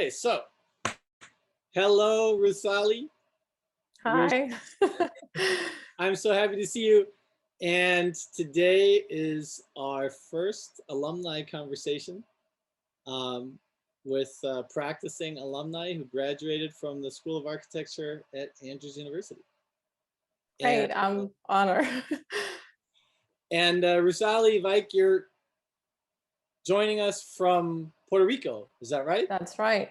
Okay, so hello, Ruthzaly. Hi. I'm so happy to see you. And today is our first alumni conversation with practicing alumni who graduated from the School of Architecture at Andrews University. Great, I'm honored. And Ruthzaly Weich, you're joining us from Puerto Rico, is that right? That's right.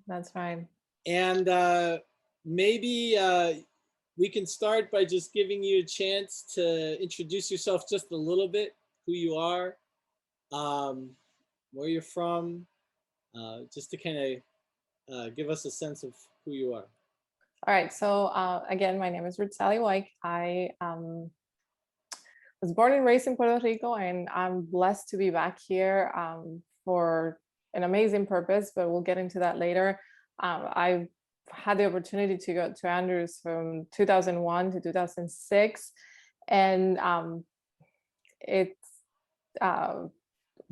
That's right. And maybe we can start by just giving you a chance to introduce yourself just a little bit, who you are, where you're from, just to kind of give us a sense of who you are. All right. So again, my name is Ruthzaly Weich. I was born and raised in Puerto Rico, and I'm blessed to be back here for an amazing purpose, but we'll get into that later. I've had the opportunity to go to Andrews from 2001 to 2006, and it's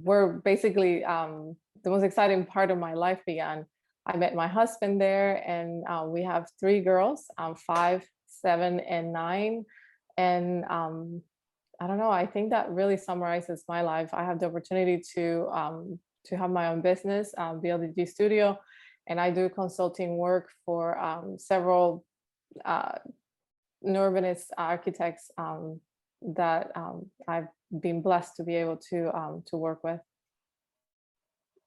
where basically the most exciting part of my life began. I met my husband there, and we have three girls, 5, 7, and 9. And I don't know, I think that really summarizes my life. I have the opportunity to have my own business, BLDG Studio, and I do consulting work for several urbanist architects that I've been blessed to be able to work with.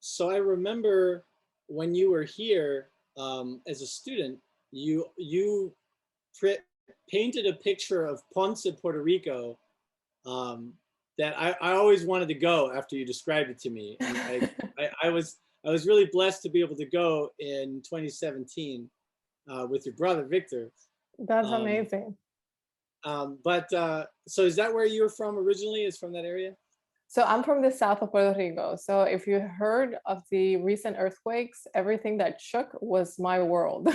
So I remember when you were here as a student, you painted a picture of Ponce, Puerto Rico, that I always wanted to go after you described it to me. And I was really blessed to be able to go in 2017 with your brother Victor. That's amazing. So is that where you're from originally? Is from that area? So I'm from the south of Puerto Rico. So if you heard of the recent earthquakes, everything that shook was my world.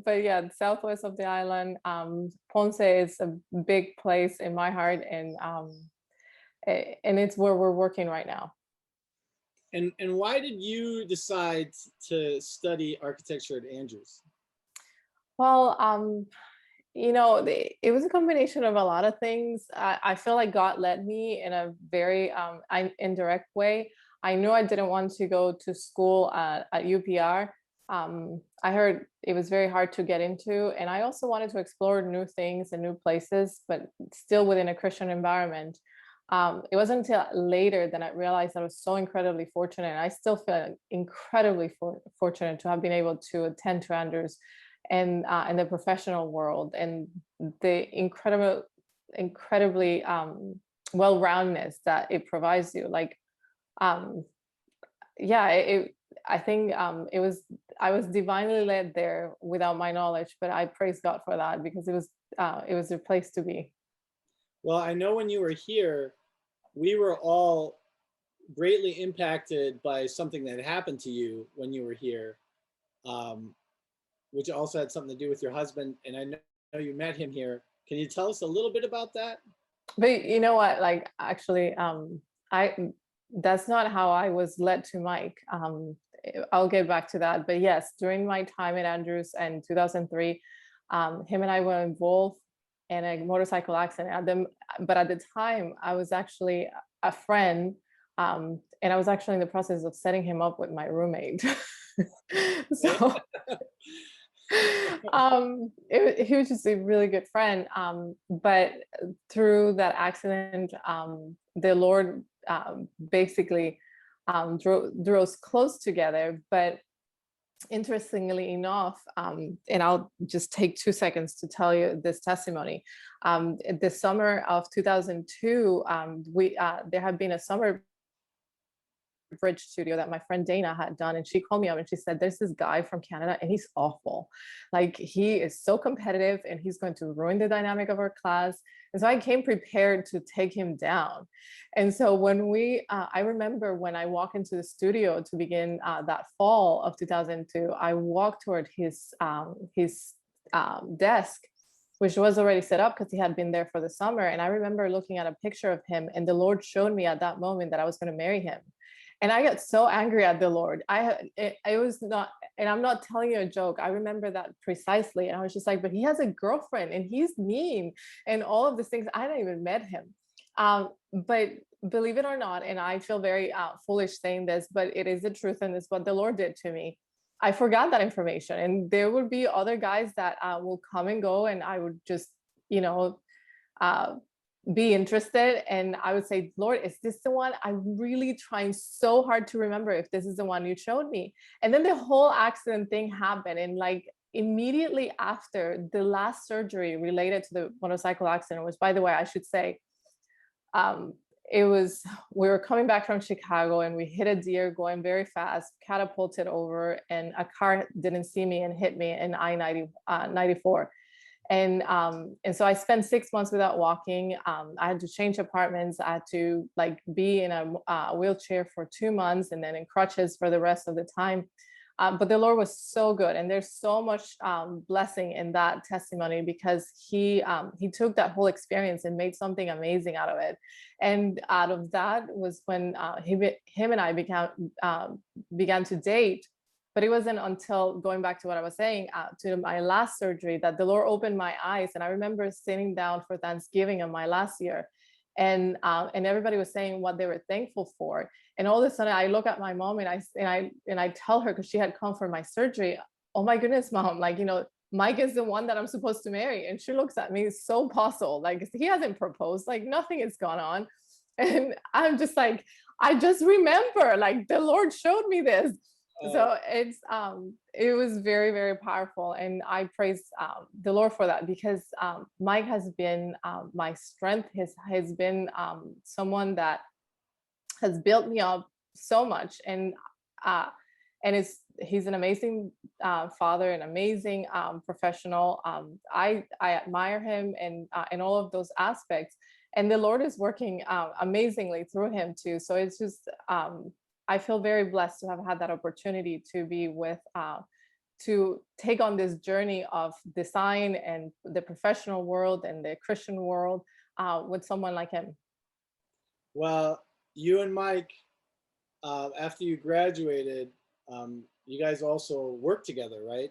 But yeah, southwest of the island, Ponce is a big place in my heart, and it's where we're working right now. And why did you decide to study architecture at Andrews? Well, you know, it was a combination of a lot of things. I feel like God led me in a very indirect way. I knew I didn't want to go to school at UPR. I heard it was very hard to get into, and I also wanted to explore new things and new places, but still within a Christian environment. It wasn't until later that I realized I was so incredibly fortunate, and I still feel incredibly fortunate to have been able to attend to Andrews and in the professional world, and the incredibly well-roundedness that it provides you. Like, yeah, I think I was divinely led there without my knowledge, but I praise God for that, because it was a place to be. Well, I know when you were here, we were all greatly impacted by something that happened to you when you were here, which also had something to do with your husband. And I know you met him here. Can you tell us a little bit about that? But you know what, like, actually, that's not how I was led to Mike. I'll get back to that. But yes, during my time at Andrews in 2003, him and I were involved in a motorcycle accident. But at the time, I was actually a friend, and I was actually in the process of setting him up with my roommate. So he was just a really good friend. But through that accident, the Lord basically drew us close together. But interestingly enough, and I'll just take 2 seconds to tell you this testimony. The summer of 2002, there had been a summer bridge studio that my friend Dana had done, and she called me up and she said, there's this guy from Canada and he's awful. Like, he is so competitive and he's going to ruin the dynamic of our class. And so I came prepared to take him down. And so when I remember when I walked into the studio to begin that fall of 2002, I walked toward his desk, which was already set up because he had been there for the summer. And I remember looking at a picture of him, and the Lord showed me at that moment that I was going to marry him. And I got so angry at the Lord. It was not, and I'm not telling you a joke. I remember that precisely. And I was just like, but he has a girlfriend and he's mean and all of these things. I hadn't even met him. But believe it or not, and I feel very foolish saying this, but it is the truth, and it's what the Lord did to me. I forgot that information, and there would be other guys that will come and go, and I would just, you know, uh, be interested, and I would say, Lord, is this the one? I'm really trying so hard to remember if this is the one you showed me. And then the whole accident thing happened, and like immediately after the last surgery related to the motorcycle accident, which, by the way, I should say, um, it was, we were coming back from Chicago and we hit a deer going very fast, catapulted over, and a car didn't see me and hit me in I-90 94. And so I spent 6 months without walking. I had to change apartments. I had to like be in a wheelchair for 2 months and then in crutches for the rest of the time. But the Lord was so good, and there's so much blessing in that testimony, because he took that whole experience and made something amazing out of it. And out of that was when him and I began to date. But it wasn't until, going back to what I was saying, to my last surgery, that the Lord opened my eyes. And I remember sitting down for Thanksgiving of my last year, and everybody was saying what they were thankful for. And all of a sudden, I look at my mom and I tell her, because she had come for my surgery, "Oh my goodness, Mom! Like, you know, Mike is the one that I'm supposed to marry." And she looks at me so puzzled, like he hasn't proposed, like nothing has gone on. And I'm just like, I just remember, like the Lord showed me this. So it was very, very powerful, and I praise the Lord for that, because Mike has been my strength. Has been someone that has built me up so much, and he's an amazing father, an amazing professional. I admire him and in all of those aspects, and the Lord is working amazingly through him too. So it's just I feel very blessed to have had that opportunity to be with, to take on this journey of design and the professional world and the Christian world with someone like him. Well, you and Mike, after you graduated, you guys also worked together, right?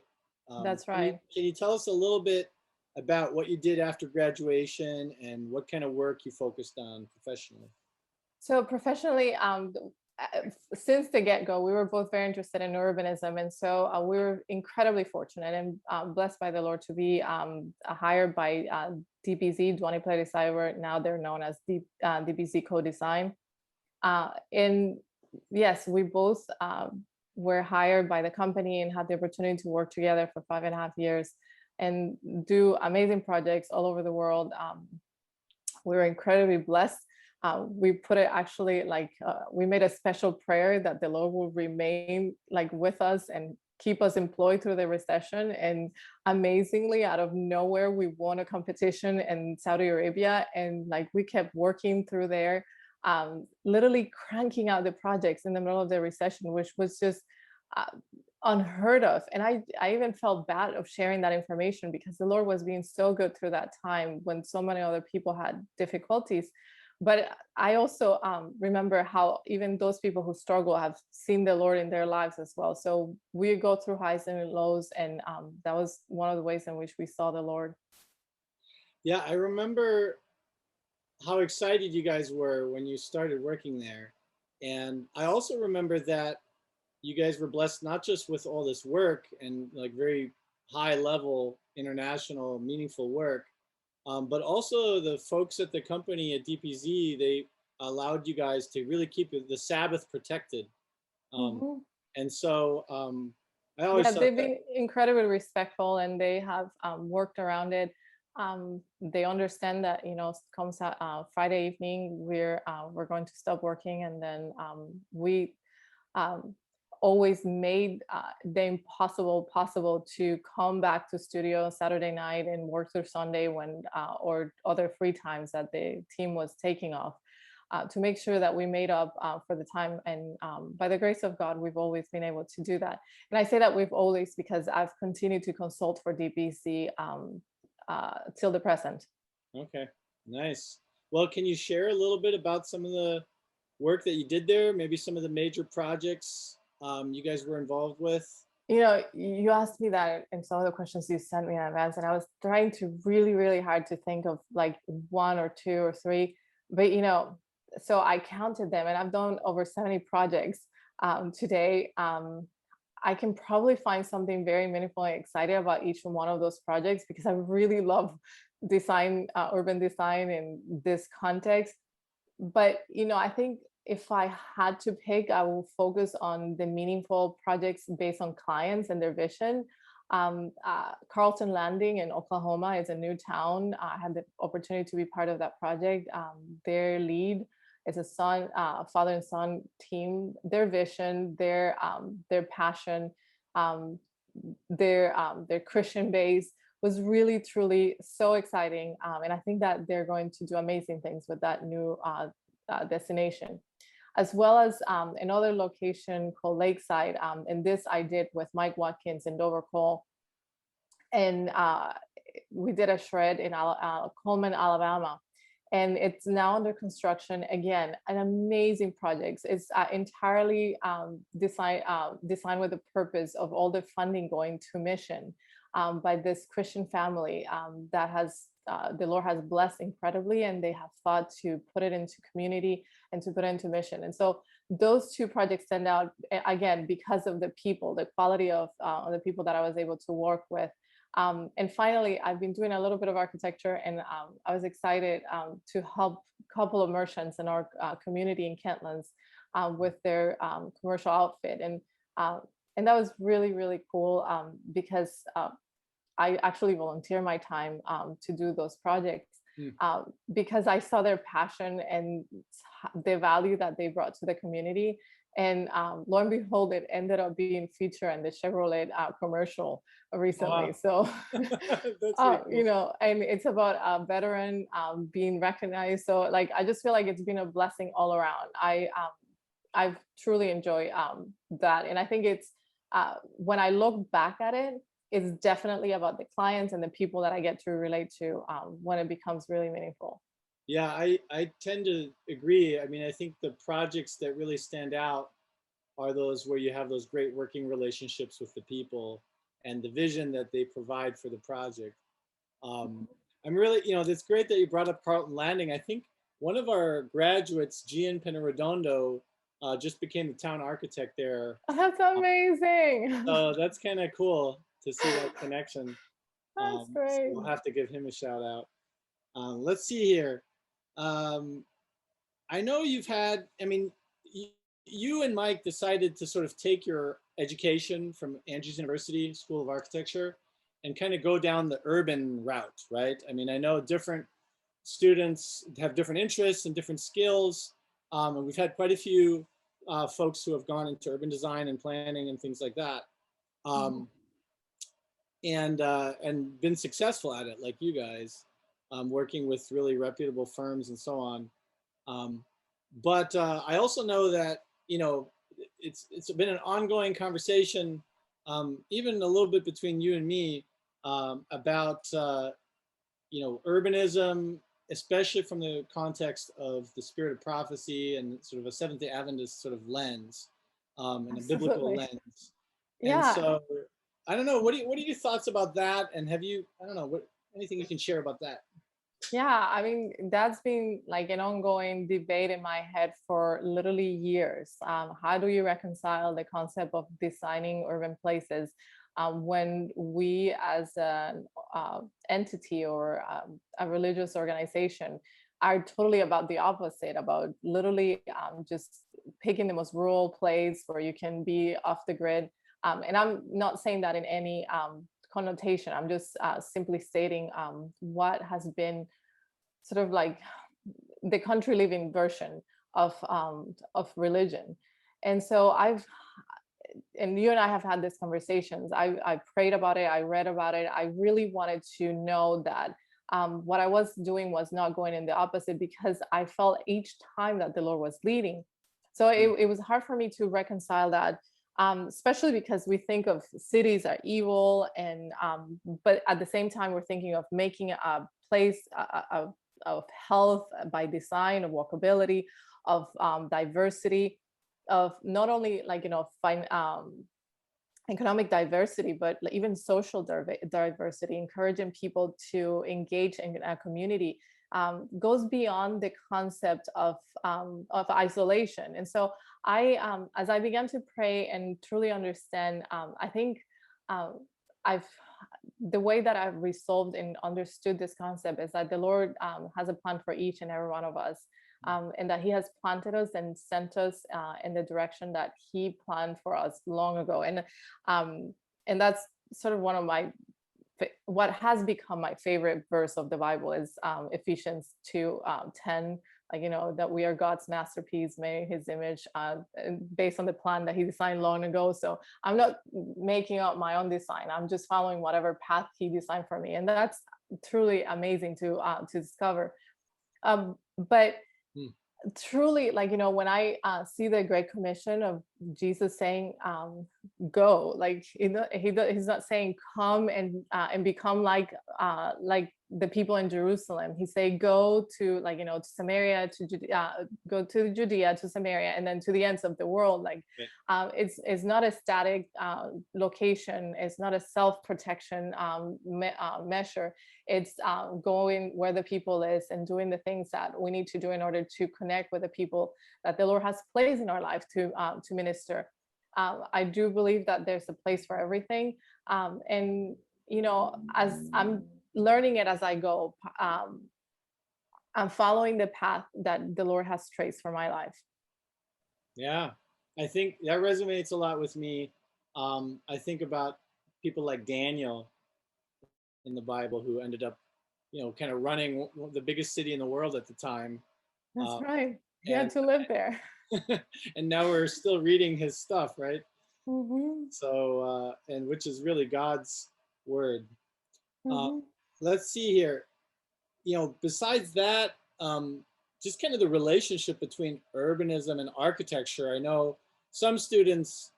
That's right. Can you tell us a little bit about what you did after graduation and what kind of work you focused on professionally? So professionally, since the get-go, we were both very interested in urbanism, and so we were incredibly fortunate and blessed by the Lord to be hired by DBZ, Dwani Play Cyber. Now they're known as DBZ Co-Design. And yes, we both were hired by the company and had the opportunity to work together for 5.5 years and do amazing projects all over the world. We were incredibly blessed. We put it actually like we made a special prayer that the Lord will remain like with us and keep us employed through the recession. And amazingly, out of nowhere, we won a competition in Saudi Arabia, and like we kept working through there, literally cranking out the projects in the middle of the recession, which was just unheard of. And I even felt bad of sharing that information, because the Lord was being so good through that time when so many other people had difficulties. But I also remember how even those people who struggle have seen the Lord in their lives as well. So we go through highs and lows, and that was one of the ways in which we saw the Lord. Yeah, I remember how excited you guys were when you started working there. And I also remember that you guys were blessed not just with all this work and like very high level international meaningful work, but also the folks at the company at DPZ, they allowed you guys to really keep the Sabbath protected. Mm-hmm. And so I always Yeah, thought they've that, been incredibly respectful, and they have worked around it. They understand that, you know, comes Friday evening, we're going to stop working, and then we always made the impossible possible to come back to studio Saturday night and work through Sunday when or other free times that the team was taking off, to make sure that we made up for the time. And by the grace of God, we've always been able to do that. And I say that we've always because I've continued to consult for DPC till the present. okay, nice. Well, can you share a little bit about some of the work that you did there? Maybe some of the major projects you guys were involved with? You asked me that in some of the questions you sent me in advance, and I was trying to really hard to think of like one or two or three, but so I counted them, and I've done over 70 projects today. I can probably find something very meaningful and excited about each one of those projects because I really love design, urban design in this context. But I think if I had to pick, I will focus on the meaningful projects based on clients and their vision. Carlton Landing in Oklahoma is a new town. I had the opportunity to be part of that project. Their lead is a father and son team. Their vision, their passion, their Christian base was really truly so exciting, and I think that they're going to do amazing things with that new destination, as well as another location called Lakeside. And this I did with Mike Watkins and Dover Cole, and we did a shred in Coleman, Alabama, and it's now under construction. Again, an amazing project. It's entirely designed with the purpose of all the funding going to mission by this Christian family that has the Lord has blessed incredibly, and they have thought to put it into community and to put it into mission. And so those two projects stand out again because of the people, the quality of the people that I was able to work with. And finally, I've been doing a little bit of architecture, and I was excited to help a couple of merchants in our community in Kentlands with their commercial outfit. And that was really cool because I actually volunteer my time to do those projects because I saw their passion and the value that they brought to the community. And lo and behold, it ended up being featured in the Chevrolet commercial recently. Wow. So, That's really cool. and it's about a veteran being recognized. So, like, I just feel like it's been a blessing all around. I've truly enjoyed that, and I think it's when I look back at it, it's definitely about the clients and the people that I get to relate to when it becomes really meaningful. Yeah, I tend to agree. I mean, I think the projects that really stand out are those where you have those great working relationships with the people and the vision that they provide for the project. I'm really, it's great that you brought up Carlton Landing. I think one of our graduates, Gian Penaredondo, just became the town architect there. That's Uh, amazing. So that's kind of cool to see that connection. That's So great. we'll have to give him a shout out. Let's see here. Um, I know you've had, I mean, you and Mike decided to sort of take your education from Andrews University School of Architecture and kind of go down the urban route, right? I mean, I know different students have different interests and different skills. And we've had quite a few folks who have gone into urban design and planning and things like that. Um, and been successful at it, like you guys, working with really reputable firms and so on. But I also know that it's been an ongoing conversation, even a little bit between you and me, about urbanism, especially from the context of the spirit of prophecy and sort of a Seventh-day Adventist sort of lens, and a biblical Absolutely. lens. And Yeah. so I don't know. What are your thoughts about that? And have you, I don't know, anything you can share about that? Yeah, I mean, that's been like an ongoing debate in my head for literally years. How do you reconcile the concept of designing urban places when we, as an entity or a religious organization, are totally about the opposite, about literally just picking the most rural place where you can be off the grid. And I'm not saying that in any connotation. I'm just simply stating what has been sort of like the country living version of religion. And so and you and I have had these conversations. I prayed about it. I read about it. I really wanted to know that what I was doing was not going in the opposite, because I felt each time that the Lord was leading. So it was hard for me to reconcile that, especially because we think of cities are evil, and but at the same time we're thinking of making a place of health by design, of walkability, of diversity, of not only economic diversity, but even social diversity, encouraging people to engage in a community, goes beyond the concept of isolation. And so as I began to pray and truly understand, I think um, I've the way that I've resolved and understood this concept is that the Lord has a plan for each and every one of us, and that He has planted us and sent us in the direction that He planned for us long ago. And that's sort of one of my what has become my favorite verse of the Bible is Ephesians 2:10, that we are God's masterpiece, made in His image, based on the plan that He designed long ago. So I'm not making up my own design. I'm just following whatever path He designed for me, and that's truly amazing to discover. But Hmm. truly, when I see the Great Commission of Jesus saying, go, he's not saying come and become like the people in Jerusalem. He say go to to Samaria, to go to Judea, to Samaria, and then to the ends of the world. It's not a static location. It's not a self-protection measure. It's going where the people is and doing the things that we need to do in order to connect with the people that the Lord has placed in our life to minister. I do believe that there's a place for everything, and as I'm learning it as I go, I'm following the path that the Lord has traced for my life. Yeah, I think that resonates a lot with me. I think about people like Daniel in the Bible who ended up, kind of running the biggest city in the world at the time. That's Uh, right. He had and to live there. and now we're still reading his stuff, right? Mm-hmm. So, and which is really God's word. Uh, Mm-hmm. let's see here. Besides that, just kind of the relationship between urbanism and architecture. I know some students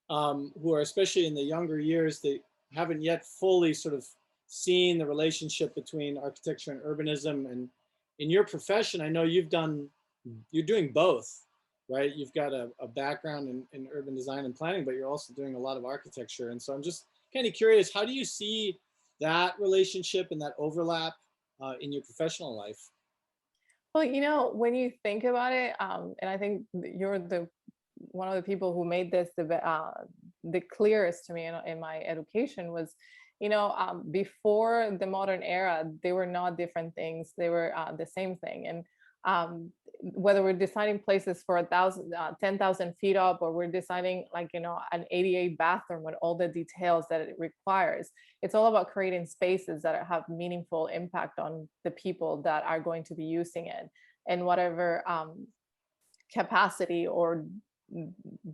who are especially in the younger years, they haven't yet fully sort of seen the relationship between architecture and urbanism. And in your profession, I know you're doing both, right? You've got a background in urban design and planning, but you're also doing a lot of architecture. And so I'm just kind of curious, how do you see that relationship and that overlap in your professional life? Well, when you think about it, and I think you're the one of the people who made this the clearest to me in my education was, before the modern era, they were not different things. They were the same thing. And whether we're designing places for 10,000 feet up, or we're designing an 88 bathroom with all the details that it requires, it's all about creating spaces that have meaningful impact on the people that are going to be using it, and whatever capacity or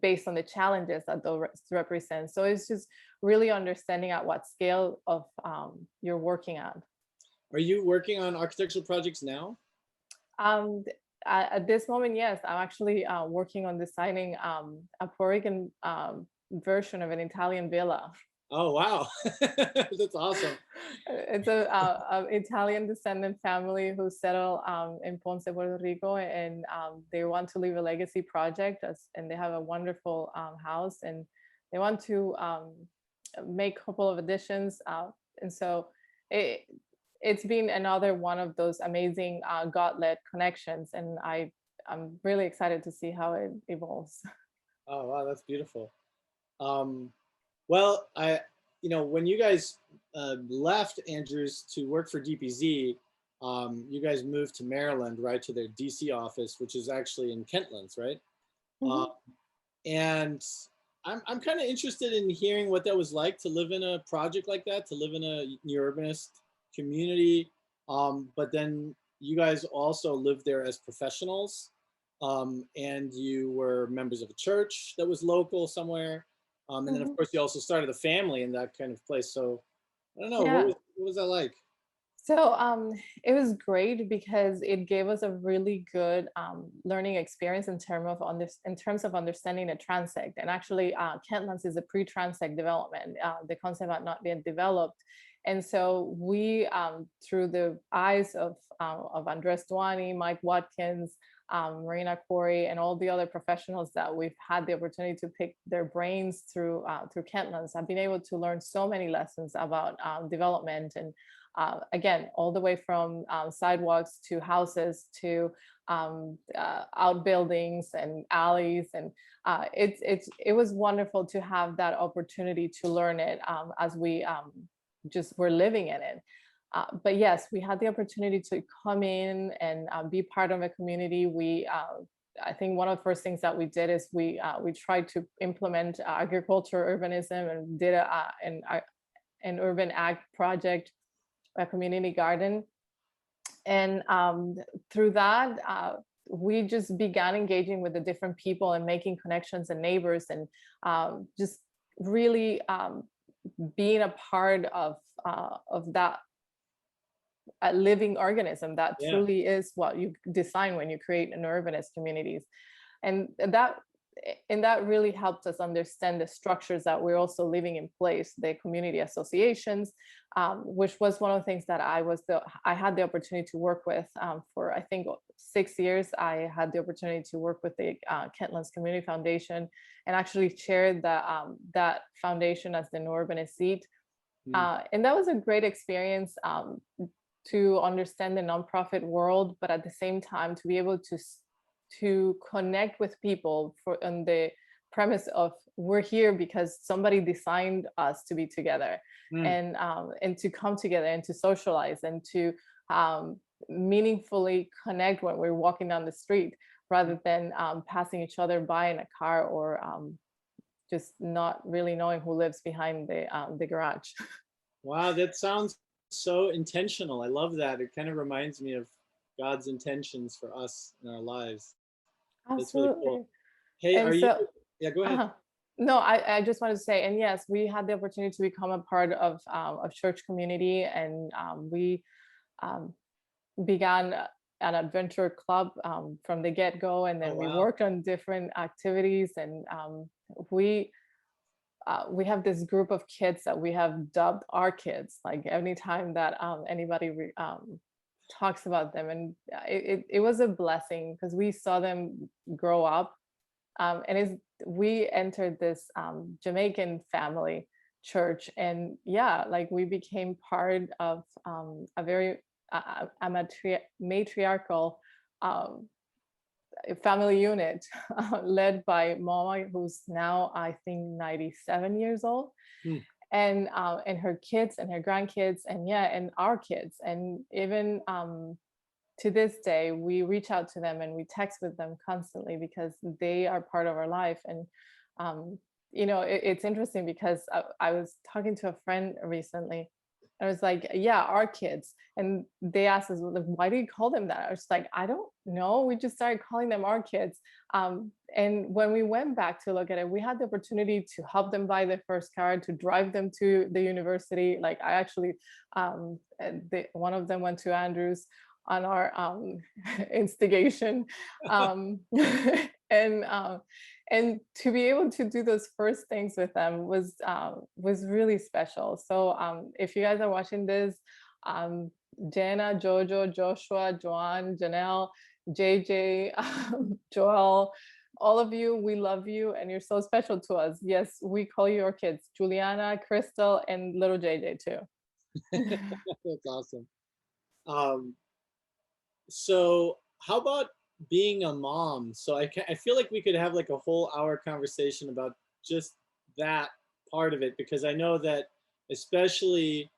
based on the challenges that they'll represent. So it's just really understanding at what scale of you're working at. Are you working on architectural projects now? Um, at this moment, yes, I'm actually working on designing a Puerto Rican version of an Italian villa. Oh, wow. That's awesome. It's a Italian descendant family who settle in Ponce, Puerto Rico, and they want to leave a legacy project, and they have a wonderful house, and they want to make a couple of additions, and so it's been another one of those amazing God-led connections, and I'm really excited to see how it evolves. Oh, wow, that's beautiful. Well, when you guys left Andrews to work for DPZ, you guys moved to Maryland, right, to their DC office, which is actually in Kentlands, right? Uh, Mhm. and I'm kind of interested in hearing what that was like to live in a project like that, to live in a urbanist community. But then you guys also lived there as professionals, and you were members of a church that was local somewhere. And then, of Mhm. course, you also started a family in that kind of place. So I don't know, Yeah. what was that like? So it was great because it gave us a really good learning experience in terms of understanding the transect. And actually, Kentlands is a pre-transect development. The concept had not been developed, and so we, through the eyes of Andres Duani, Mike Watkins, Marina Corey, and all the other professionals that we've had the opportunity to pick their brains through Kentlands. I've been able to learn so many lessons about development, and again, all the way from sidewalks to houses to outbuildings and alleys, and it was wonderful to have that opportunity to learn it as we just were living in it. But yes, we had the opportunity to come in and be part of a community. I think one of the first things that we did is we tried to implement agriculture urbanism, and did an urban ag project, a community garden. And through that, we just began engaging with the different people and making connections and neighbors, and just really being a part of that a living organism that Yeah. truly is what you design when you create an urbanist communities. And that really helped us understand the structures that we're also living in place, the community associations, which was one of the things that I had the opportunity to work with for, I think, 6 years. I had the opportunity to work with the Kentlands Community Foundation, and actually chaired that foundation as the urbanist seat. And that was a great experience, to understand the nonprofit world, but at the same time to be able to connect with people on the premise of we're here because somebody designed us to be together, and to come together and to socialize and to meaningfully connect when we're walking down the street, rather than passing each other by in a car, or just not really knowing who lives behind the garage. Wow, that sounds so intentional. I love that. It kind of reminds me of God's intentions for us in our lives. That's really Absolutely. cool. Hey, And are you? so, Yeah, go ahead. no, I just wanted to say, and yes, we had the opportunity to become a part of church community, and we began an adventure club from the get-go, and then Oh, we wow. worked on different activities, and we have this group of kids that we have dubbed our kids. Like anytime that anybody talks about them, and it was a blessing because we saw them grow up, and we entered this Jamaican family church, and yeah, like we became part of a very matriarchal family unit led by Maur, who's now I think 97 years old, and her kids and her grandkids, and yeah, and our kids, and even to this day we reach out to them and we text with them constantly because they are part of our life. And it's interesting because I was talking to a friend recently. I was like, yeah, our kids. And they asked us, well, like, why do you call them that? I was like, I don't know. We just started calling them our kids. And when we went back to look at it, we had the opportunity to help them buy their first car, to drive them to the university. Like I actually, one of them went to Andrews on our instigation. And to be able to do those first things with them was really special. So if you guys are watching this, Jenna, Jojo, Joshua, Joanne, Janelle, JJ, Joel, all of you, we love you and you're so special to us. Yes, we call you our kids, Juliana, Crystal, and little JJ too. That's awesome. So how about being a mom? So I feel like we could have like a whole hour conversation about just that part of it, because I know that especially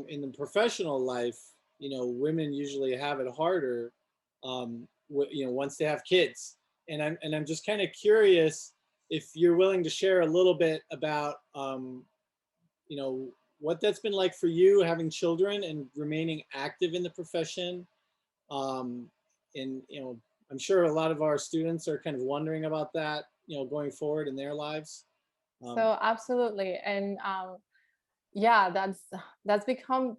in the professional life, women usually have it harder, once they have kids. And I'm just kind of curious if you're willing to share a little bit about, what that's been like for you having children and remaining active in the profession. And I'm sure a lot of our students are kind of wondering about that, going forward in their lives. So absolutely. And yeah, that's become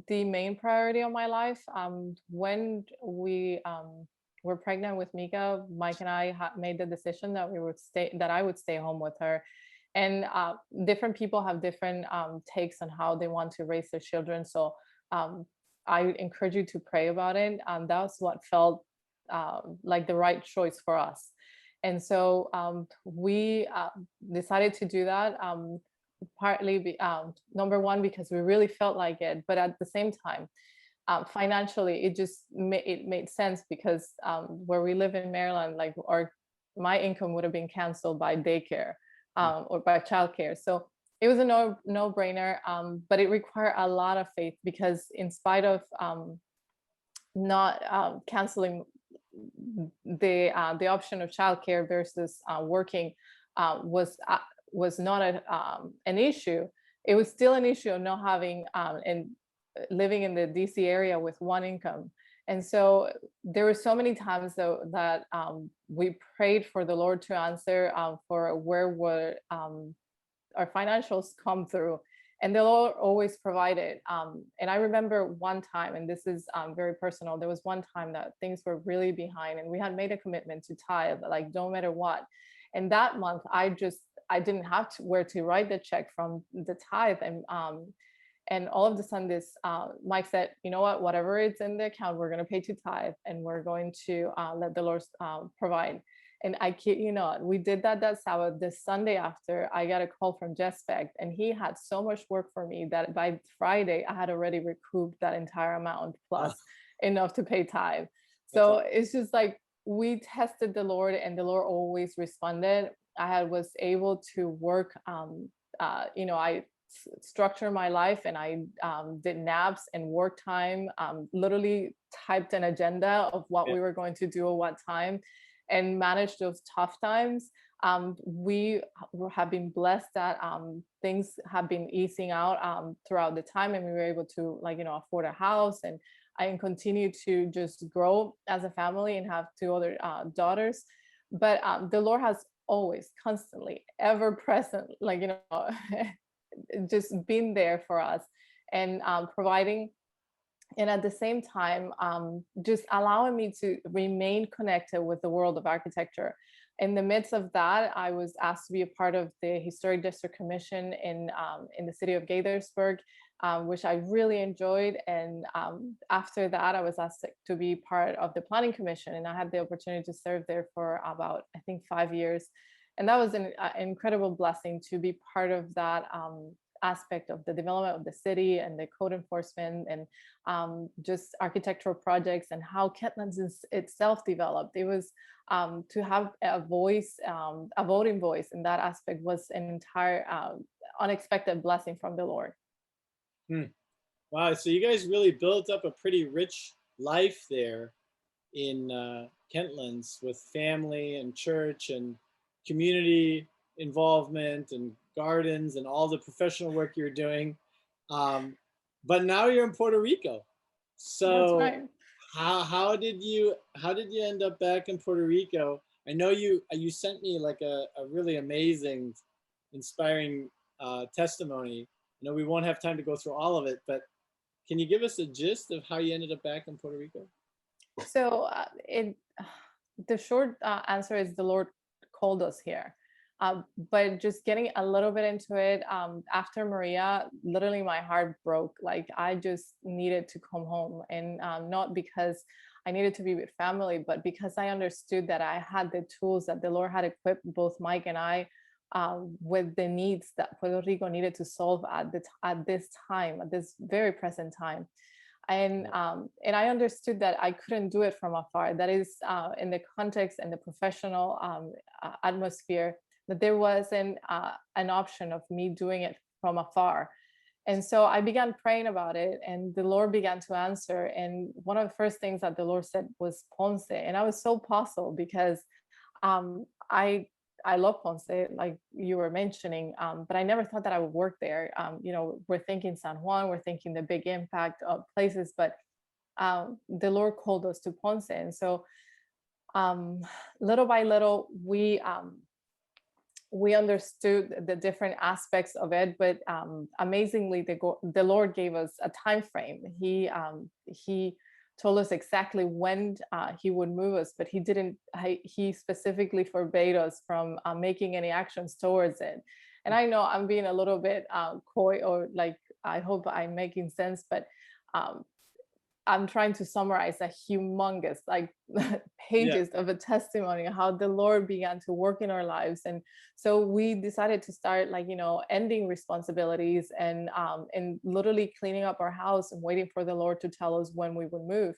the main priority of my life. When we were pregnant with Mika, Mike and I made the decision that I would stay home with her. And different people have different takes on how they want to raise their children. So I encourage you to pray about it. That's what felt like the right choice for us. And so we decided to do that, partly number one because we really felt like it, but at the same time, financially, it made sense because where we live in Maryland, like my income would have been canceled by daycare or by childcare. So it was a no brainer, but it required a lot of faith because in spite of not canceling the option of childcare versus working was not an issue. It was still an issue of not having and living in the DC area with one income. And so there were so many times though that we prayed for the Lord to answer for where would our financials come through, and the Lord always provided. And I remember one time, and this is very personal, there was one time that things were really behind and we had made a commitment to tithe, like no matter what. And that month I didn't have where to write the check from the tithe. And all of a sudden this Mike said, you know what, whatever it's in the account, we're going to pay to tithe and we're going to let the Lord provide. And I kid you not, we did that Sabbath. The Sunday after, I got a call from Jespect, and he had so much work for me that by Friday, I had already recouped that entire amount plus enough to pay tithe. So it's just like we tested the Lord, and the Lord always responded. Was able to work. I structure my life, and I did naps and work time. Literally typed an agenda of what we were going to do at what time, and manage those tough times. We have been blessed that things have been easing out throughout the time, and we were able to afford a house, and I continue to just grow as a family and have two other daughters. But the Lord has always, constantly, ever present, just been there for us and providing. And at the same time, just allowing me to remain connected with the world of architecture. In the midst of that, I was asked to be a part of the Historic District Commission in the city of Gaithersburg, which I really enjoyed. And after that, I was asked to be part of the Planning Commission, and I had the opportunity to serve there for about, I think, 5 years. And that was an incredible blessing to be part of that aspect of the development of the city and the code enforcement and just architectural projects and how Kentlands itself developed. It was to have a voice, a voting voice in that aspect was an entire unexpected blessing from the Lord. Wow, so you guys really built up a pretty rich life there in Kentlands with family and church and community involvement and gardens and all the professional work you're doing. But now you're in Puerto Rico. So that's right. how did you end up back in Puerto Rico? I know you sent me like a really amazing, inspiring testimony. I know we won't have time to go through all of it, but can you give us a gist of how you ended up back in Puerto Rico? So the short answer is the Lord called us here. But just getting a little bit into it, after Maria, literally my heart broke. Like I just needed to come home, and not because I needed to be with family, but because I understood that I had the tools that the Lord had equipped both Mike and I with the needs that Puerto Rico needed to solve at this time, at this very present time. And I understood that I couldn't do it from afar. That is in the context and the professional atmosphere, that there wasn't an option of me doing it from afar. And so I began praying about it, and the Lord began to answer. And one of the first things that the Lord said was Ponce. And I was so puzzled because I love Ponce, like you were mentioning, but I never thought that I would work there. We're thinking San Juan, we're thinking the big impact of places, but the Lord called us to Ponce. And so little by little, we understood the different aspects of it, but amazingly, the Lord gave us a time frame. He told us exactly when he would move us, but he didn't. He specifically forbade us from making any actions towards it. And I know I'm being a little bit coy, or like I hope I'm making sense, but I'm trying to summarize a humongous, like Yeah. pages of a testimony of how the Lord began to work in our lives. And so we decided to start, like, ending responsibilities and literally cleaning up our house and waiting for the Lord to tell us when we would move.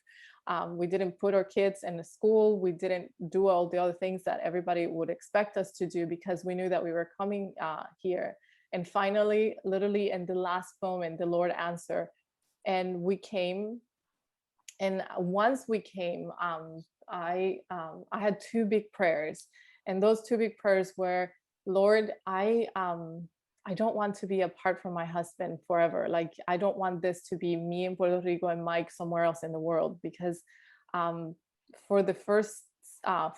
We didn't put our kids in the school. We didn't do all the other things that everybody would expect us to do, because we knew that we were coming here. And finally, literally in the last moment, the Lord answered, and we came. And once we came, I had two big prayers, and those two big prayers were, Lord, I don't want to be apart from my husband forever. Like, I don't want this to be me in Puerto Rico and Mike somewhere else in the world, because um, for the first half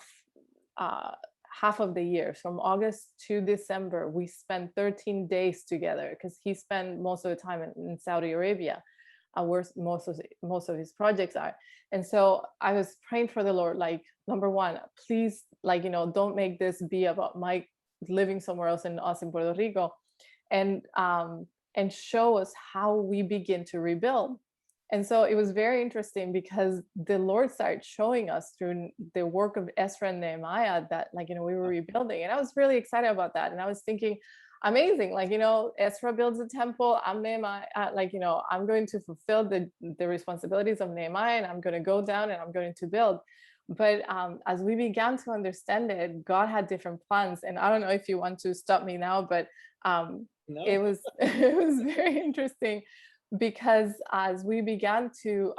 of the year, from August to December, we spent 13 days together, because he spent most of the time in Saudi Arabia, where most of his projects are. And so I was praying for the Lord, like, number one, please, like, don't make this be about Mike living somewhere else and us in Puerto Rico, and show us how we begin to rebuild. And so it was very interesting, because the Lord started showing us through the work of Ezra and Nehemiah that, like, we were rebuilding. And I was really excited about that. And I was thinking, amazing, like, Ezra builds a temple, I'm Nehemiah, I'm going to fulfill the responsibilities of Nehemiah, and I'm going to go down and I'm going to build. But as we began to understand it, God had different plans. And I don't know if you want to stop me now, but it No. was it was very interesting, because as we began to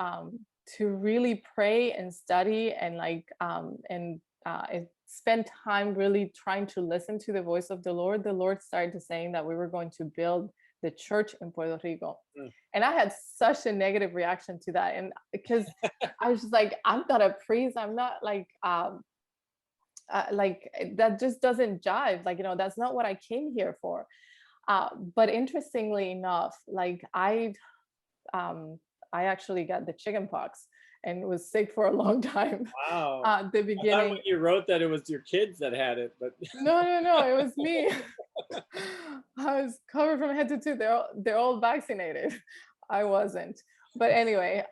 really pray and study and spend time really trying to listen to the voice of the Lord started saying that we were going to build the church in Puerto Rico. Mm. And I had such a negative reaction to that. And because I was just like, I'm not a priest. I'm not like that just doesn't jive. Like, that's not what I came here for. But interestingly enough, like I actually got the chicken pox and was sick for a long time. Wow. At the I thought beginning, when you wrote that it was your kids that had it, but no, it was me. I was covered from head to toe. They're all vaccinated. I wasn't. But anyway,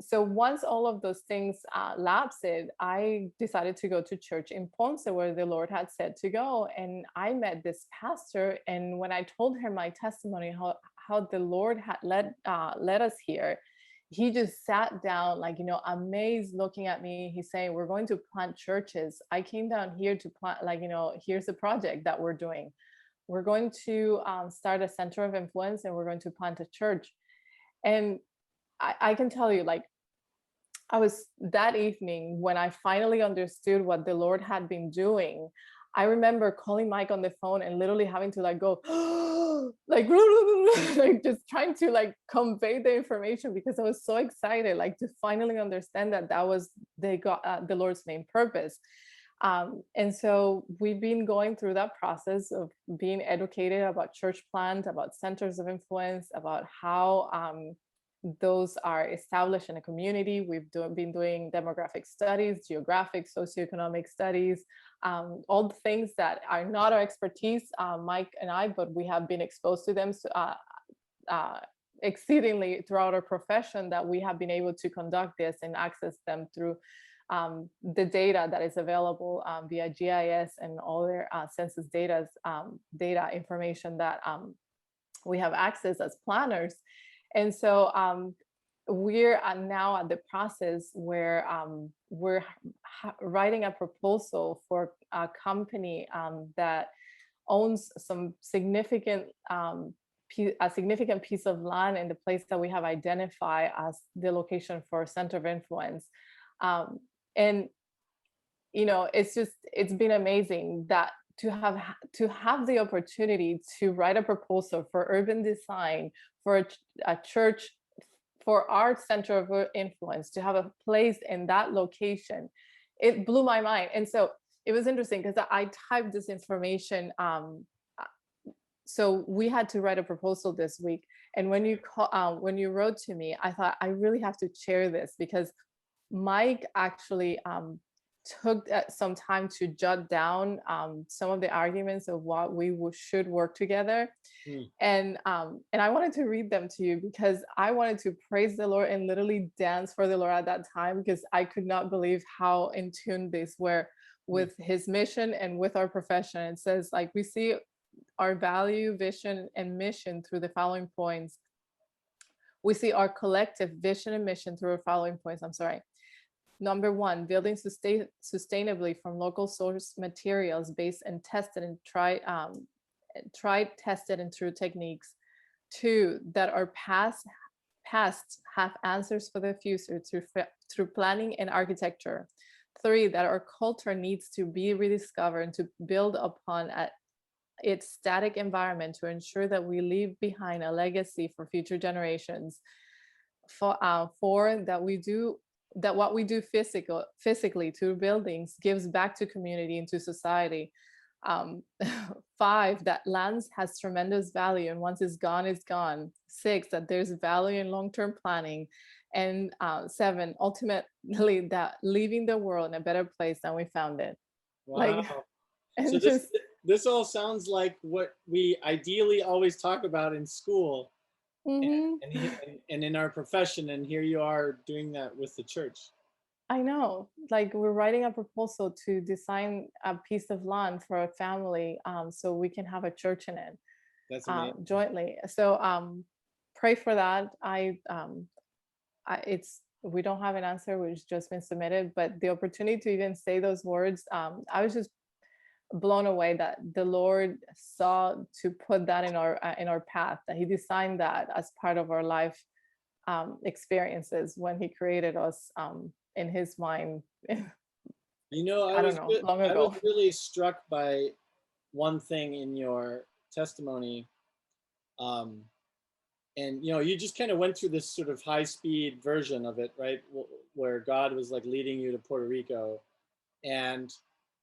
so once all of those things lapsed, I decided to go to church in Ponce, where the Lord had said to go. And I met this pastor, and when I told her my testimony, how the Lord had led us here, he just sat down, like, amazed, looking at me. He's saying, we're going to plant churches. I came down here to plant, like, here's a project that we're doing. We're going to start a center of influence, and we're going to plant a church. And I can tell you, like, I was that evening when I finally understood what the Lord had been doing. I remember calling Mike on the phone and literally having to, like, go like, like, just trying to, like, convey the information, because I was so excited, like, to finally understand that that was the Lord's main purpose. And so we've been going through that process of being educated about church plant, about centers of influence, about how those are established in a community. We've been doing demographic studies, geographic, socioeconomic studies, all the things that are not our expertise, Mike and I, but we have been exposed to them exceedingly throughout our profession, that we have been able to conduct this and access them through the data that is available via GIS and all their census data information that we have access as planners. And so we're now at the process where we're writing a proposal for a company that owns some significant a significant piece of land in the place that we have identified as the location for a center of influence. And it's been amazing that to have the opportunity to write a proposal for urban design for a church, for our center of influence, to have a place in that location. It blew my mind. And so it was interesting, because I typed this information. So we had to write a proposal this week. And when you wrote to me, I thought, I really have to share this, because Mike actually took some time to jot down some of the arguments of what we should work together. Mm. And I wanted to read them to you because I wanted to praise the Lord and literally dance for the Lord at that time, because I could not believe how in tune these were with his mission and with our profession. It says, like, we see our value, vision, and mission through the following points. We see our collective vision and mission through the following points. I'm sorry. Number one, building sustainably from local source materials based and tested and tried, tested, and true techniques. Two, that our pasts have answers for the future through planning and architecture. Three, that our culture needs to be rediscovered and to build upon its static environment to ensure that we leave behind a legacy for future generations. Four, that what we do physically to buildings gives back to community and to society. Five, that lands has tremendous value, and once it's gone, it's gone. Six, that there's value in long-term planning. And seven, ultimately, that leaving the world in a better place than we found it. Wow. Like, So and just this all sounds like what we ideally always talk about in school, and in our profession, and here you are doing that with the church. I know, like, we're writing a proposal to design a piece of land for a family, so we can have a church in it, That's amazing. jointly. So pray for that. It's, we don't have an answer, which just been submitted, but the opportunity to even say those words, I was just blown away that the Lord saw to put that in our path, that he designed that as part of our life experiences when he created us in his mind. You know, I don't know, long I was ago. really struck by one thing in your testimony. And you know, you just kind of went through this sort of high-speed version of it, right? Where God was like leading you to Puerto Rico. And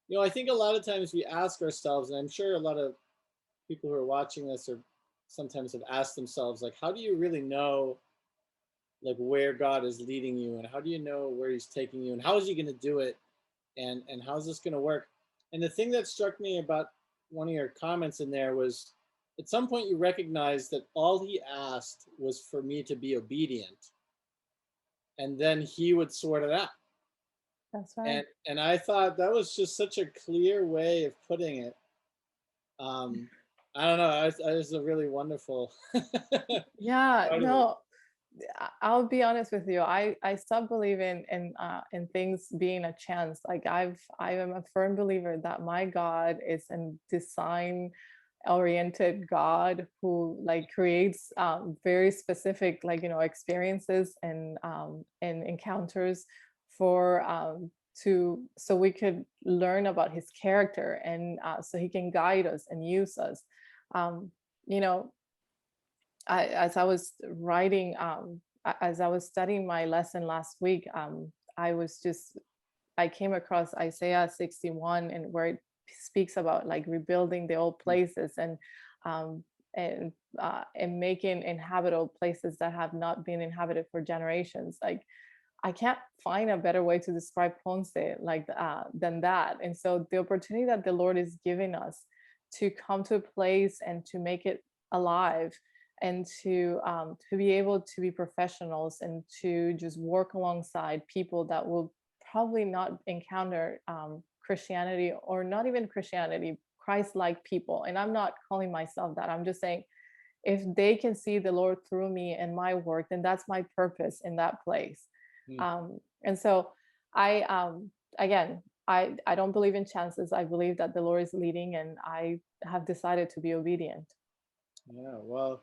you know, I think a lot of times we ask ourselves, and I'm sure a lot of people who are watching this or sometimes have asked themselves, like, how do you really know like where God is leading you, and how do you know where he's taking you, and how is he going to do it, and how's this going to work? And the thing that struck me about one of your comments in there was, at some point you recognized that all he asked was for me to be obedient, and then he would sort it out. That's right. And I thought that was just such a clear way of putting it. um I don't know, I was a really wonderful Yeah, part of it. no, I'll be honest with you. I stopped believing in things being a chance. Like, I am a firm believer that my God is a design oriented God who, like, creates very specific, like, experiences and encounters for so we could learn about his character, and so he can guide us and use us. Um, you know, as I was writing, as I was studying my lesson last week, I came across Isaiah 61, and where it speaks about, like, rebuilding the old places um, and making inhabitable places that have not been inhabited for generations. Like, I can't find a better way to describe Ponce like than that. And so the opportunity that the Lord is giving us to come to a place and to make it alive, and to be able to be professionals and to just work alongside people that will probably not encounter Christianity, or not even Christianity, Christ-like people. And I'm not calling myself that. I'm just saying, if they can see the Lord through me and my work, then that's my purpose in that place. Hmm. And so again, I don't believe in chances. I believe that the Lord is leading, and I have decided to be obedient. Yeah, well,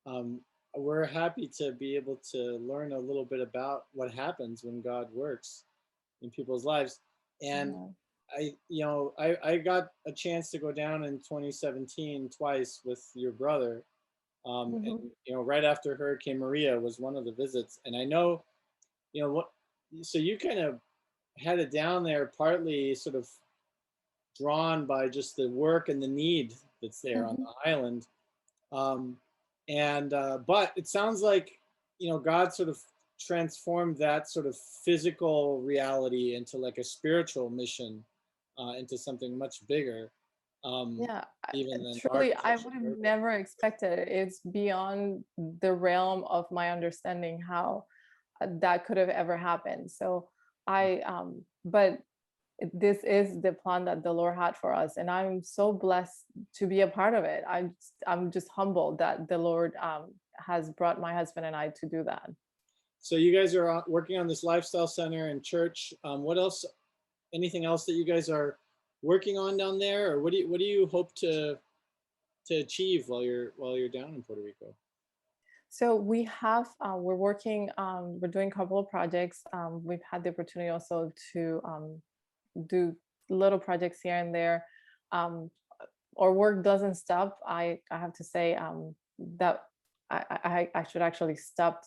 um, we're happy to be able to learn a little bit about what happens when God works in people's lives. And Yeah. I got a chance to go down in 2017 twice with your brother. And Mhm. you know, right after Hurricane Maria was one of the visits. And I know, you know what, so you kind of headed down there partly sort of drawn by just the work and the need that's there on Mhm. the island. um, and but it sounds like, you know, God sort of transformed that sort of physical reality into like a spiritual mission, into something much bigger, um, Yeah, even than truly, I architecture. would have never expected it. It's beyond the realm of my understanding how that could have ever happened. So but this is the plan that the Lord had for us, and I'm so blessed to be a part of it. I'm just humbled that the Lord has brought my husband and I to do that. So you guys are working on this lifestyle center and church. What else? Anything else that you guys are working on down there, or what do you hope to achieve while you're down in Puerto Rico? So we have we're working we're doing a couple of projects. We've had the opportunity also to do little projects here and there. Um, our work doesn't stop. I have to say that I should actually stop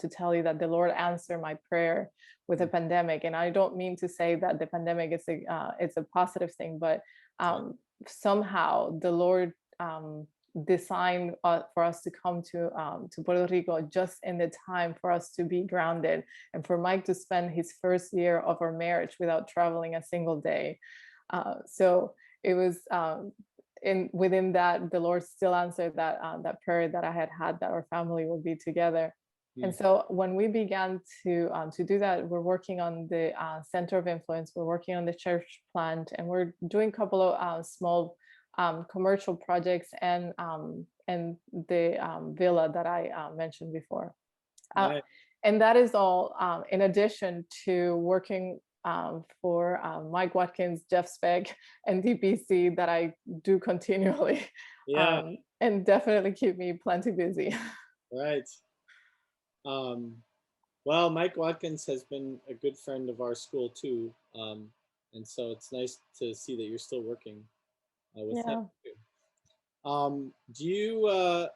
to tell you that the Lord answered my prayer with a pandemic, and I don't mean to say that the pandemic is it's a positive thing, but somehow the Lord designed for us to come to Puerto Rico just in the time for us to be grounded, and for Mike to spend his first year of our marriage without traveling a single day. So it was within that the Lord still answered that prayer that I had that our family would be together. And Mm. so when we began to do that, we're working on the center of influence, we're working on the church plant, and we're doing a couple of small commercial projects and the villa that I mentioned before. Uh, Nice. and that is all in addition to working for Mike Watkins, Jeff Speck, and DPC that I do continually, Yeah, and definitely keep me plenty busy. right. Um, well, Mike Watkins has been a good friend of our school too, and so it's nice to see that you're still working with him Yeah. too. Do you?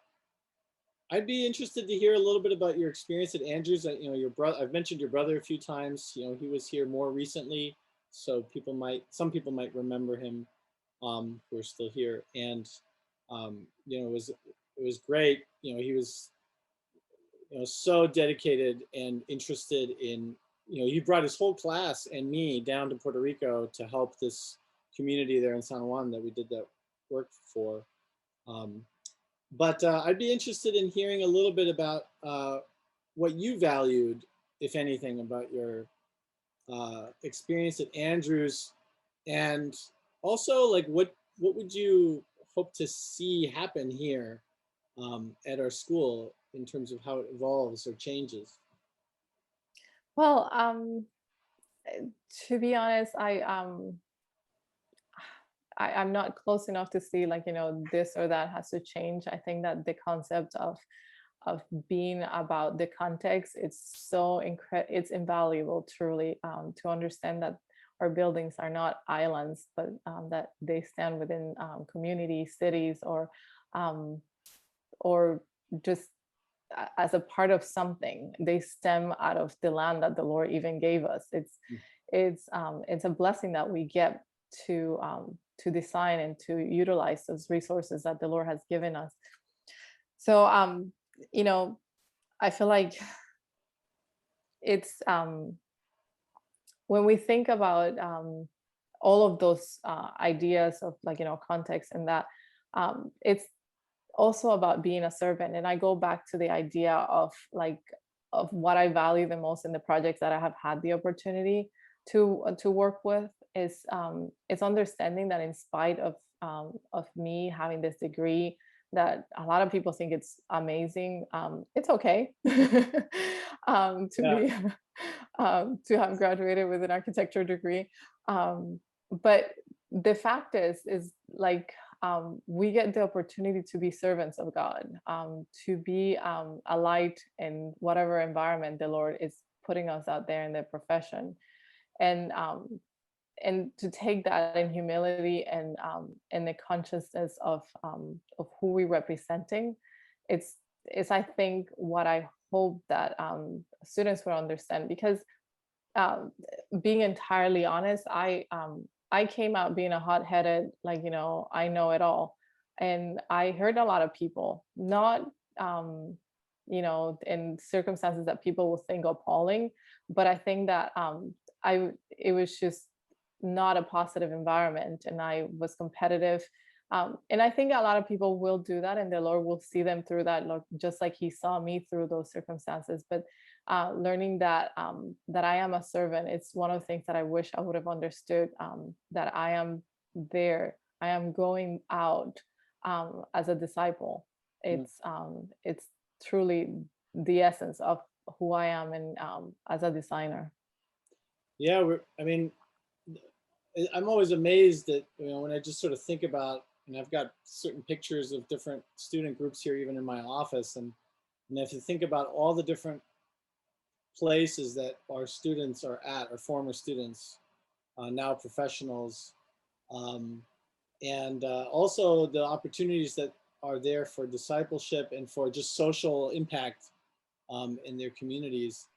I'd be interested to hear a little bit about your experience at Andrews. You know, your brother. I've mentioned your brother a few times. You know, he was here more recently, so some people might remember him, who are still here. And you know, it was great. You know, he was, you know, so dedicated and interested in. You know, he brought his whole class and me down to Puerto Rico to help this community there in San Juan that we did that work for. Um, but I'd be interested in hearing a little bit about what you valued, if anything, about your experience at Andrews, and also like what would you hope to see happen here at our school in terms of how it evolves or changes? Well, to be honest, I'm not close enough to see like this or that has to change. I think that the concept of being about the context, it's invaluable truly, to understand that our buildings are not islands, but that they stand within communities, cities, um, or just as a part of something. They stem out of the land that the Lord even gave us. It's a blessing that we get to design and to utilize those resources that the Lord has given us. So you know, I feel like it's when we think about all of those ideas of like context and that, it's also about being a servant. And I go back to the idea of like of what I value the most in the projects that I have had the opportunity to work with is understanding that in spite of me having this degree that a lot of people think it's amazing, it's okay to Yeah, be to have graduated with an architecture degree. But the fact is like we get the opportunity to be servants of God, to be a light in whatever environment the Lord is putting us out there in the profession, and to take that in humility and the consciousness of who we're representing. It's I think what I hope that students will understand, because um, being entirely honest, I came out being a hot-headed, like I know it all, and I heard a lot of people not in circumstances that people will think appalling. But I think that it was just not a positive environment, and I was competitive. And I think a lot of people will do that, and the Lord will see them through that, just like He saw me through those circumstances. But learning that that I am a servant, it's one of the things that I wish I would have understood. That I am there, I am going out as a disciple. It's truly the essence of who I am, and as a designer. Yeah, I mean, I'm always amazed that, when I just sort of think about, and I've got certain pictures of different student groups here, even in my office, and if you think about all the different places that our students are at, our former students, now professionals, um, and also the opportunities that are there for discipleship and for just social impact in their communities.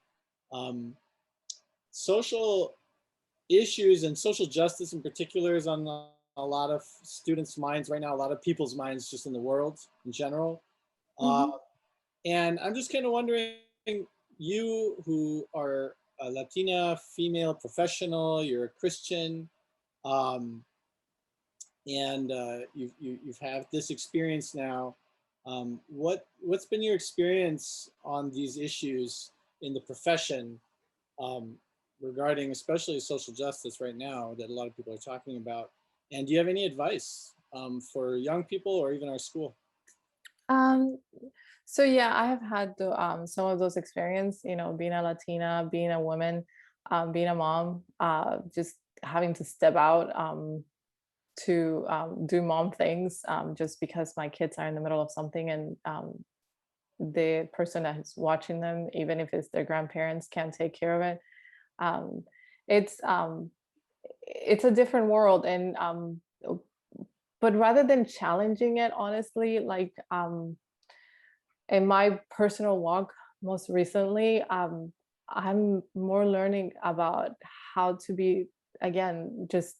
Um, Social issues and social justice in particular is on a lot of students' minds right now, a lot of people's minds just in the world in general. Uh, Mhm. and I'm just kind of wondering, you who are a Latina female professional, you're a Christian, um, and you've had this experience now. What's been your experience on these issues in the profession, um, regarding especially social justice right now that a lot of people are talking about? And do you have any advice for young people or even our school? Um, so yeah, I have had some of those experience, being a Latina, being a woman, being a mom, just having to step out to do mom things, just because my kids are in the middle of something, and the person that is watching them, even if it's their grandparents, can't take care of it. Um, it's um, it's a different world, and but rather than challenging it, honestly, like in my personal walk most recently, I'm more learning about how to be, again, just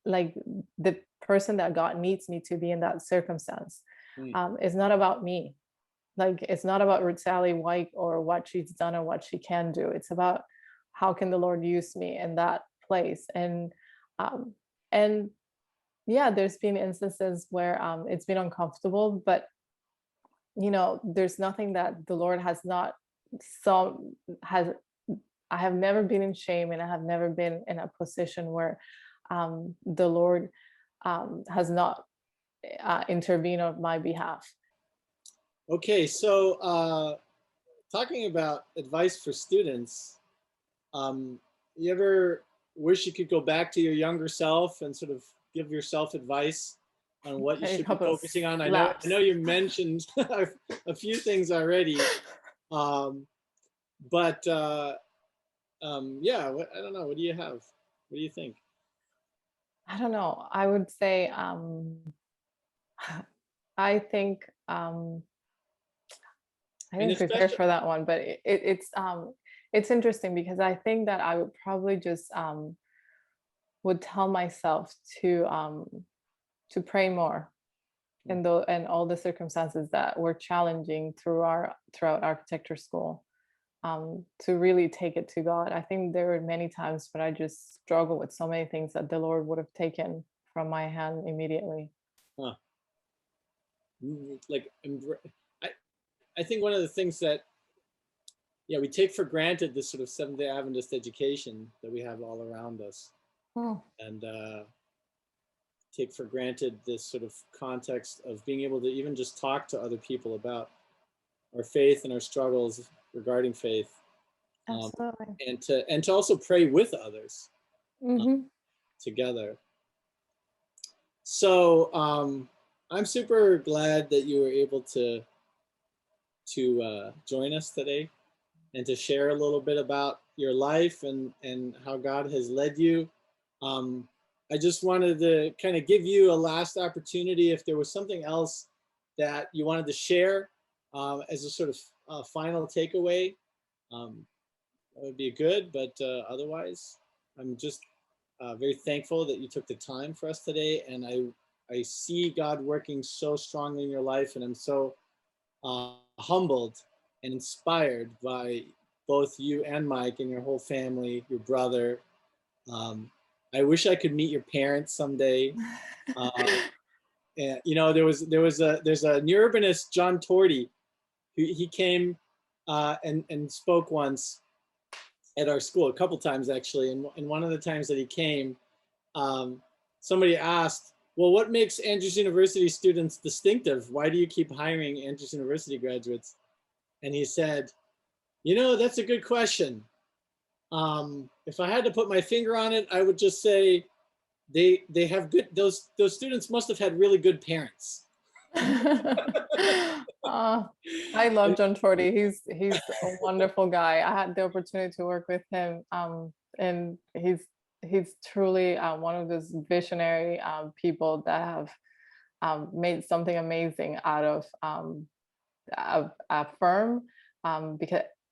like the person that God needs me to be in that circumstance. Mm. It's not about me. Like, it's not about Ruthzaly Weich or what she's done or what she can do. It's about how can the Lord use me in that place. Um, and yeah, there's been instances where it's been uncomfortable, but there's nothing that the Lord has not so has I have never been in shame, and I have never been in a position where the Lord has not intervened on my behalf. Okay, so talking about advice for students, um, you ever wish you could go back to your younger self and sort of give yourself advice on what you A should be couple of focusing on? I know slaps. you mentioned a few things already, um, but yeah, I don't know. What do you have? What do you think? I don't know. I would say I think I I mean, didn't prepare especially, for that one, but it's interesting because I think that I would probably just would tell myself to pray more in the and all the circumstances that were challenging throughout architecture school, to really take it to God. I think there were many times when I just struggled with so many things that the Lord would have taken from my hand immediately. huh, like, I, I think one of the things that, yeah, we take for granted this sort of Seventh-day Adventist education that we have all around us, Oh, and take for granted this sort of context of being able to even just talk to other people about our faith and our struggles regarding faith, um, absolutely. and to also pray with others uh, Hmm. together. So I'm super glad that you were able to join us today and to share a little bit about your life and how God has led you. Um, I just wanted to kind of give you a last opportunity if there was something else that you wanted to share as a sort of final takeaway. Um, that would be good, but otherwise, I'm just very thankful that you took the time for us today, and I see God working so strongly in your life, and I'm so humbled and inspired by both you and Mike and your whole family, your brother. Um, I wish I could meet your parents someday. And, you know, there's a urbanist, John Torty, who he came and spoke once at our school, a couple times actually. And one of the times that he came, um, somebody asked, well, what makes Andrews University students distinctive? Why do you keep hiring Andrews University graduates? And he said, you know, that's a good question. If I had to put my finger on it, I would just say they have good, those students must have had really good parents. I love John Torty. He's a wonderful guy. I had the opportunity to work with him, and he's truly one of those visionary people that have made something amazing out of a firm,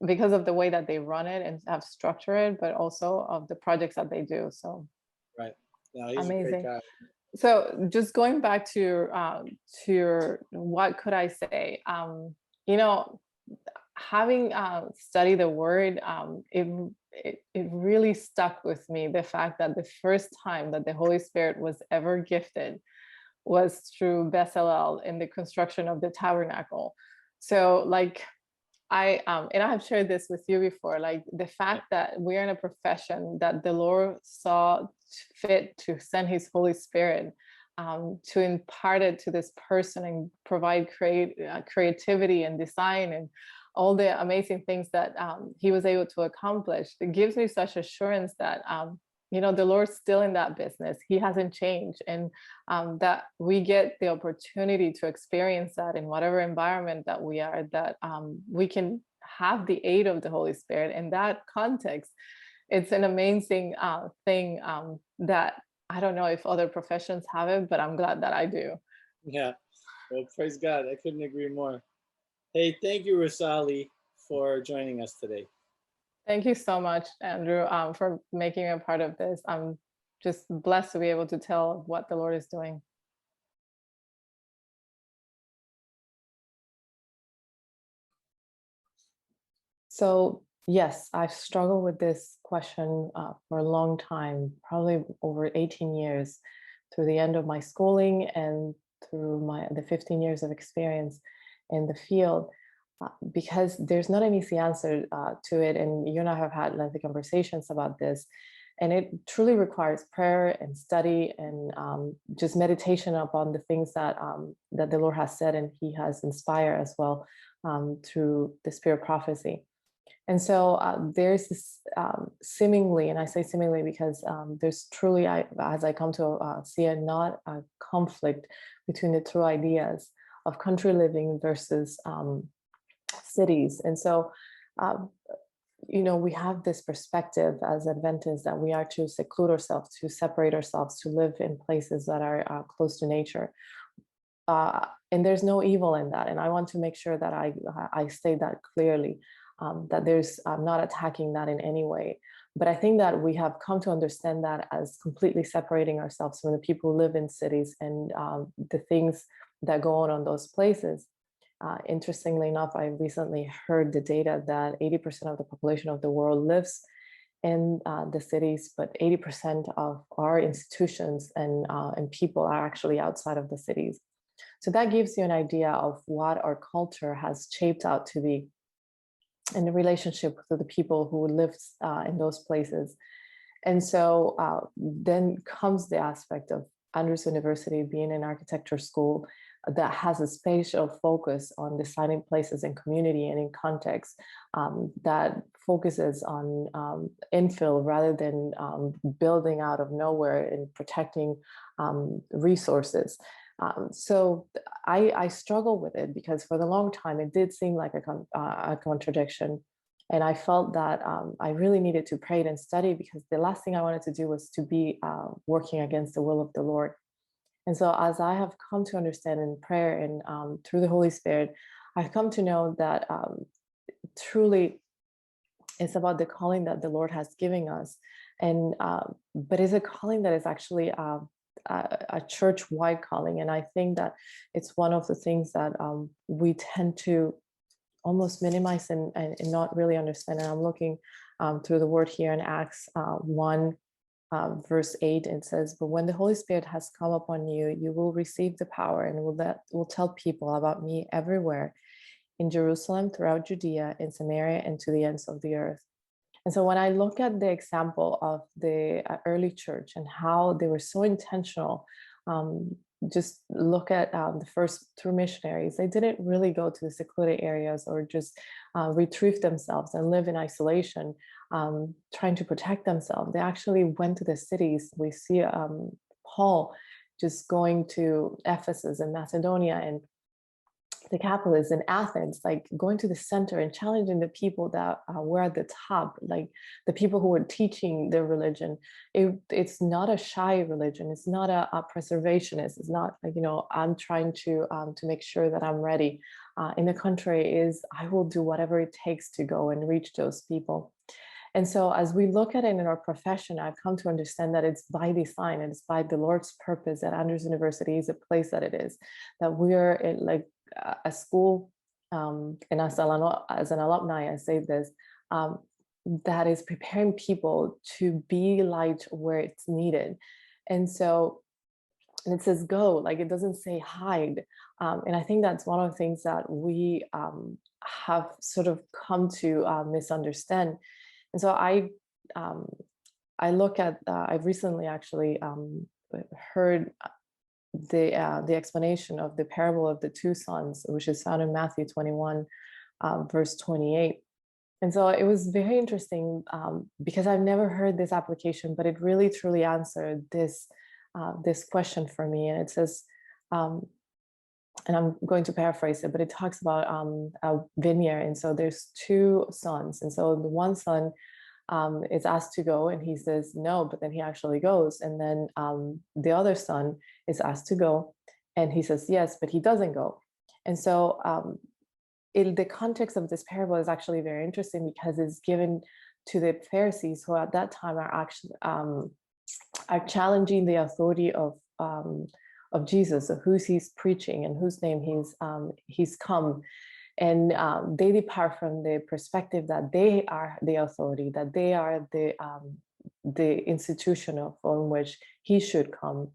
because of the way that they run it and have structured it, but also of the projects that they do. So Right. No, he's a great amazing. guy. So just going back to your what could I say? You know, having studied the word, it really stuck with me, the fact that the first time that the Holy Spirit was ever gifted was through Bezalel in the construction of the tabernacle. So like and I have shared this with you before, like the fact that we're in a profession that the Lord saw fit to send his Holy Spirit to impart it to this person and provide creativity and design and all the amazing things that he was able to accomplish. It gives me such assurance that you know, the Lord's still in that business. He hasn't changed, and that we get the opportunity to experience that in whatever environment that we are, that we can have the aid of the Holy Spirit in that context. It's an amazing thing that I don't know if other professions have it, but I'm glad that I do. Yeah. Well, praise God. I couldn't agree more. Hey, thank you, Ruthzaly, for joining us today. Thank you so much, Andrew, for making me a part of this. I'm just blessed to be able to tell what the Lord is doing. So yes, I've struggled with this question for a long time, probably over 18 years, through the end of my schooling and through the 15 years of experience in the field, because there's not an easy answer to it. And you and I have had lengthy conversations about this. And it truly requires prayer and study and just meditation upon the things that that the Lord has said and He has inspired as well through the spirit prophecy. And so there's this seemingly, and I say seemingly because there's truly, as I come to see it, not a conflict between the two ideas of country living versus cities. And so, you know, we have this perspective as Adventists that we are to seclude ourselves, to separate ourselves, to live in places that are close to nature. And there's no evil in that. And I want to make sure that I state that clearly. That there's I'm not attacking that in any way, but I think that we have come to understand that as completely separating ourselves from the people who live in cities and the things that go on those places. Interestingly enough, I recently heard the data that 80% of the population of the world lives in the cities, but 80% of our institutions and people are actually outside of the cities. So that gives you an idea of what our culture has shaped out to be in the relationship to the people who live in those places. And so then comes the aspect of Andrews University being an architecture school that has a spatial focus on designing places in community and in context, that focuses on infill rather than building out of nowhere and protecting resources. So I struggle with it because for the long time it did seem like a contradiction, and I felt that I really needed to pray and study because the last thing I wanted to do was to be working against the will of the Lord. And so as I have come to understand in prayer and through the Holy Spirit, I've come to know that truly it's about the calling that the Lord has given us, and but it's a calling that is actually a church-wide calling. And I think that it's one of the things that we tend to almost minimize and not really understand. And I'm looking through the word here in Acts 1, verse 8. It says, "But when the Holy Spirit has come upon you, you will receive the power and will tell people about me everywhere, in Jerusalem, throughout Judea, in Samaria, and to the ends of the earth." And so when I look at the example of the early church and how they were so intentional, just look at the first two missionaries. They didn't really go to the secluded areas or just retrieve themselves and live in isolation, trying to protect themselves. They actually went to the cities. We see Paul just going to Ephesus and Macedonia and the Decapolis in Athens, like going to the center and challenging the people that were at the top, like the people who were teaching their religion. It's not a shy religion. It's not a preservationist. It's not like, I'm trying to make sure that I'm ready. In the contrary, is I will do whatever it takes to go and reach those people. And so as we look at it in our profession, I've come to understand that it's by design and it's by the Lord's purpose that Andrews University is a place that it is, that we're in like a school, and as an alumni, I say this, that is preparing people to be light where it's needed. And so, and it says go, like it doesn't say hide. And I think that's one of the things that we have sort of come to misunderstand. And so I look at, I've recently actually heard the explanation of the parable of the two sons, which is found in Matthew 21, verse 28. And so it was very interesting because I've never heard this application, but it really truly answered this question for me. And it says, and I'm going to paraphrase it, but it talks about a vineyard. And so there's two sons. And so the one son is asked to go and he says no, but then he actually goes. And then the other son is asked to go and he says yes, but he doesn't go. And so the context of this parable is actually very interesting because it's given to the Pharisees, who at that time are actually are challenging the authority of Jesus, of who's he's preaching and whose name he's come. And they depart from the perspective that they are the authority, that they are the institution on which he should come.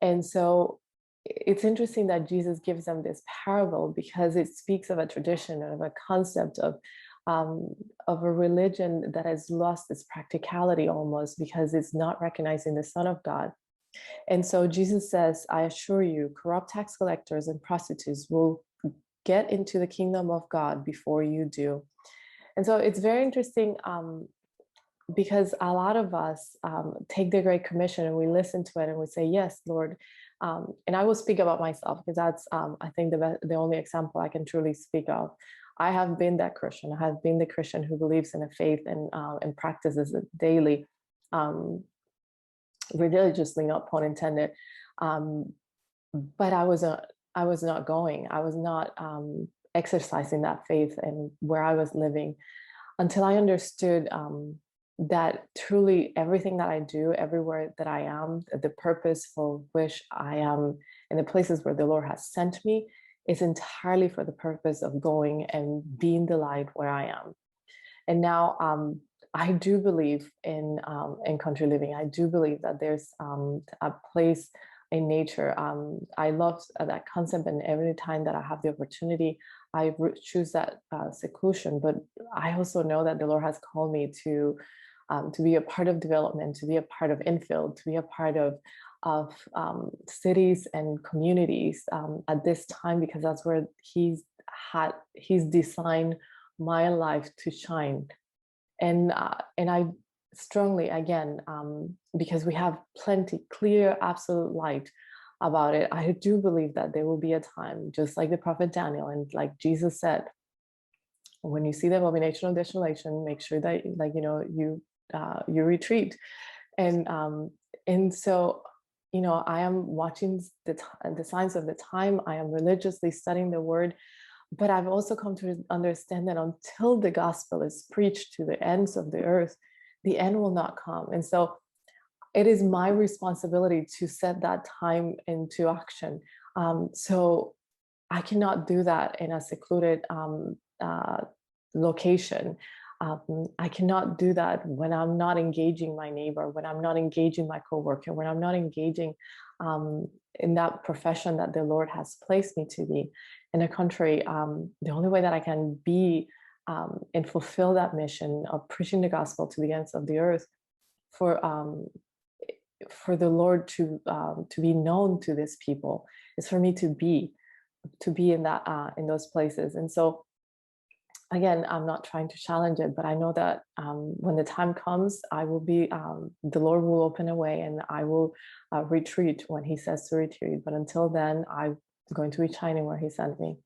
And so it's interesting that Jesus gives them this parable because it speaks of a tradition, of a concept of a religion that has lost its practicality almost because it's not recognizing the Son of God. And so Jesus says, "I assure you, corrupt tax collectors and prostitutes will get into the kingdom of God before you do." And so it's very interesting because a lot of us take the Great Commission and we listen to it and we say, "Yes, Lord." And I will speak about myself because that's, I think, the only example I can truly speak of. I have been that Christian. I have been the Christian who believes in a faith and practices it daily, religiously, not pun intended. But I was not going. I was not exercising that faith and where I was living until I understood that truly everything that I do, everywhere that I am, the purpose for which I am, and the places where the Lord has sent me is entirely for the purpose of going and being the light where I am. And now I do believe in country living. I do believe that there's a place in nature. I love that concept, and every time that I have the opportunity, I choose that seclusion. But I also know that the Lord has called me to be a part of development, to be a part of infill, to be a part of cities and communities at this time, because that's where He's designed my life to shine. And I strongly, again, because we have plenty clear, absolute light about it, I do believe that there will be a time, just like the prophet Daniel, and like Jesus said, when you see the abomination of desolation, make sure that you retreat. And so I am watching the signs of the time. I am religiously studying the word, but I've also come to understand that until the gospel is preached to the ends of the earth, the end will not come. And so it is my responsibility to set that time into action. So I cannot do that in a secluded location. I cannot do that when I'm not engaging my neighbor, when I'm not engaging my coworker, when I'm not engaging in that profession that the Lord has placed me to be in a country. The only way that I can be and fulfill that mission of preaching the gospel to the ends of the earth for the Lord to be known to this people is for me to be in that in those places. And so again, I'm not trying to challenge it, but I know that when the time comes, I will be, the Lord will open a way and I will retreat when he says to retreat. But until then, I'm going to be shining where he sent me.